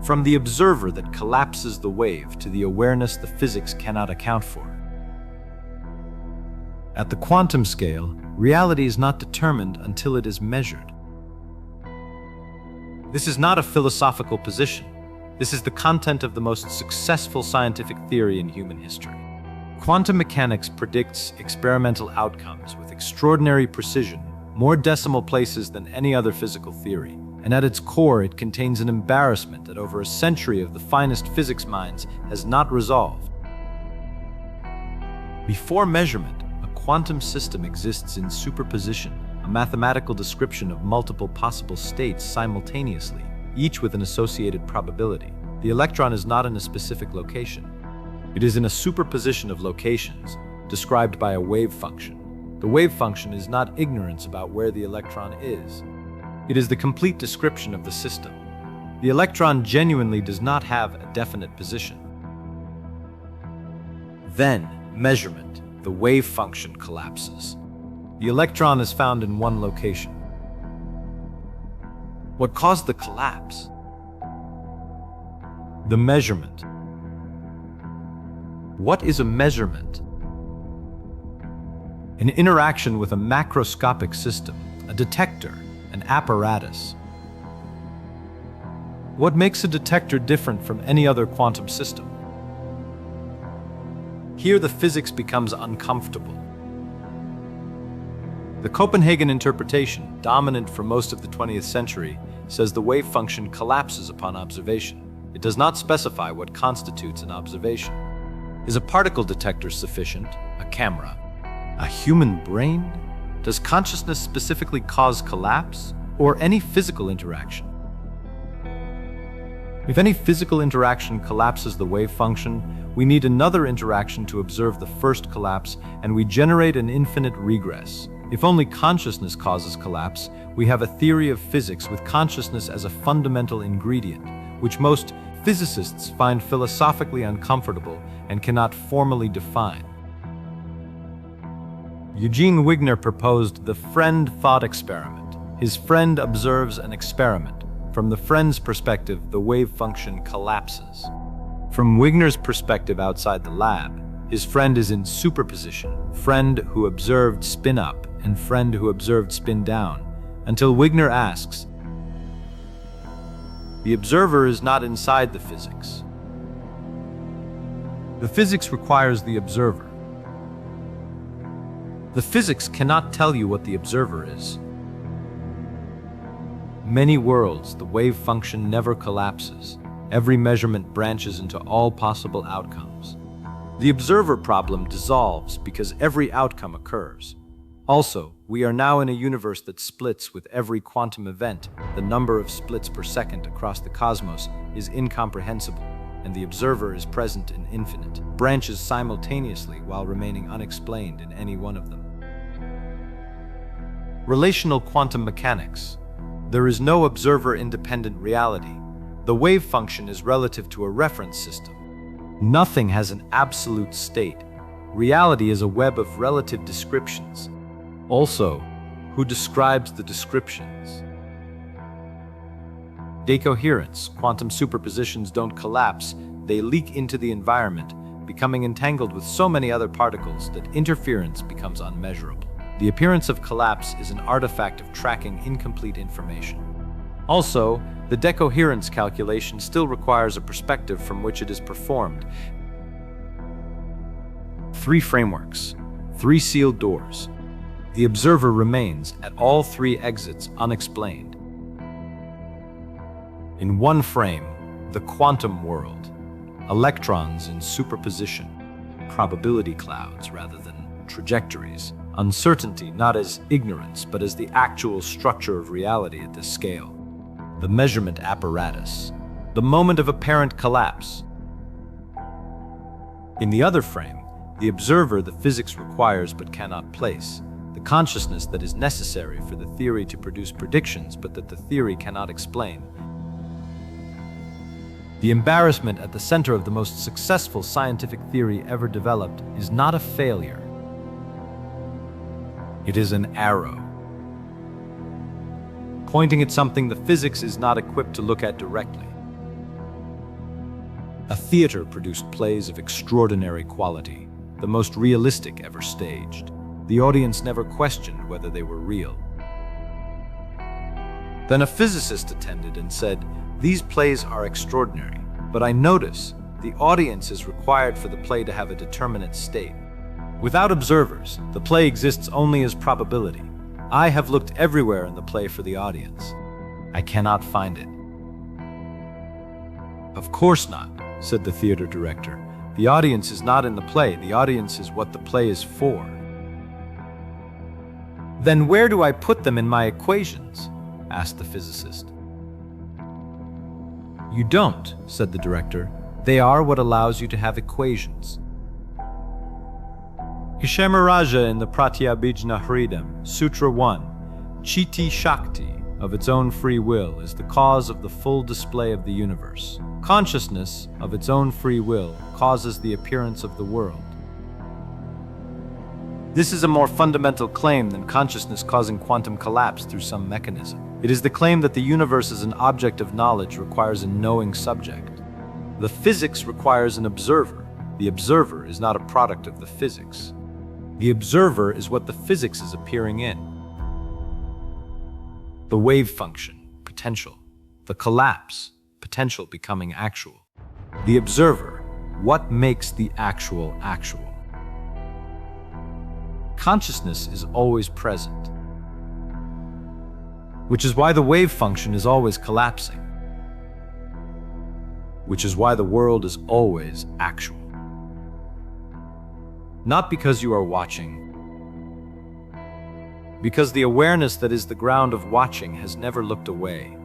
From the observer that collapses the wave to the awareness the physics cannot account for. At the quantum scale, reality is not determined until it is measured. This is not a philosophical position. This is the content of the most successful scientific theory in human history. Quantum mechanics predicts experimental outcomes with extraordinary precision, more decimal places than any other physical theory, and at its core it contains an embarrassment that over a century of the finest physics minds has not resolved. Before measurement, a quantum system exists in superposition, a mathematical description of multiple possible states simultaneously, each with an associated probability. The electron is not in a specific location. It is in a superposition of locations, described by a wave function. The wave function is not ignorance about where the electron is. It is the complete description of the system. The electron genuinely does not have a definite position. Then, measurement, the wave function collapses. The electron is found in one location. What caused the collapse? The measurement. What is a measurement? An interaction with a macroscopic system, a detector, an apparatus. What makes a detector different from any other quantum system? Here the physics becomes uncomfortable. The Copenhagen interpretation, dominant for most of the 20th century, says the wave function collapses upon observation. It does not specify what constitutes an observation. Is a particle detector sufficient? A camera? A human brain? Does consciousness specifically cause collapse? Or any physical interaction? If any physical interaction collapses the wave function, we need another interaction to observe the first collapse, and we generate an infinite regress. If only consciousness causes collapse, we have a theory of physics with consciousness as a fundamental ingredient, which most physicists find philosophically uncomfortable and cannot formally define. Eugene Wigner proposed the friend thought experiment. His friend observes an experiment. From the friend's perspective, the wave function collapses. From Wigner's perspective outside the lab, his friend is in superposition, friend who observed spin up and friend who observed spin down, until Wigner asks, the observer is not inside the physics. The physics requires the observer. The physics cannot tell you what the observer is. Many worlds, the wave function never collapses. Every measurement branches into all possible outcomes. The observer problem dissolves because every outcome occurs. Also, we are now in a universe that splits with every quantum event. The number of splits per second across the cosmos is incomprehensible, and the observer is present in infinite branches simultaneously while remaining unexplained in any one of them. Relational quantum mechanics. There is no observer-independent reality. The wave function is relative to a reference system. Nothing has an absolute state. Reality is a web of relative descriptions. Also, who describes the descriptions? Decoherence. Quantum superpositions don't collapse, they leak into the environment, becoming entangled with so many other particles that interference becomes unmeasurable. The appearance of collapse is an artifact of tracking incomplete information. Also, the decoherence calculation still requires a perspective from which it is performed. 3 frameworks, 3 sealed doors. The observer remains at all 3 exits unexplained. In one frame, the quantum world, electrons in superposition, probability clouds rather than trajectories, uncertainty not as ignorance but as the actual structure of reality at this scale, the measurement apparatus, the moment of apparent collapse. In the other frame, the observer the physics requires but cannot place, the consciousness that is necessary for the theory to produce predictions but that the theory cannot explain. The embarrassment at the center of the most successful scientific theory ever developed is not a failure. It is an arrow, pointing at something the physics is not equipped to look at directly. A theater produced plays of extraordinary quality, the most realistic ever staged. The audience never questioned whether they were real. Then a physicist attended and said, "These plays are extraordinary, but I notice the audience is required for the play to have a determinate state. Without observers, the play exists only as probability. I have looked everywhere in the play for the audience. I cannot find it." "Of course not," said the theater director. "The audience is not in the play. The audience is what the play is for." "Then where do I put them in my equations?" asked the physicist. "You don't," said the director. "They are what allows you to have equations." Kashmir in the Pratyabhijna Hridam, Sutra 1, cit-shakti, of its own free will, is the cause of the full display of the universe. Consciousness, of its own free will, causes the appearance of the world. This is a more fundamental claim than consciousness causing quantum collapse through some mechanism. It is the claim that the universe as an object of knowledge requires a knowing subject. The physics requires an observer. The observer is not a product of the physics. The observer is what the physics is appearing in. The wave function, potential. The collapse, potential becoming actual. The observer, what makes the actual actual. Consciousness is always present, which is why the wave function is always collapsing, which is why the world is always actual. Not because you are watching, because the awareness that is the ground of watching has never looked away.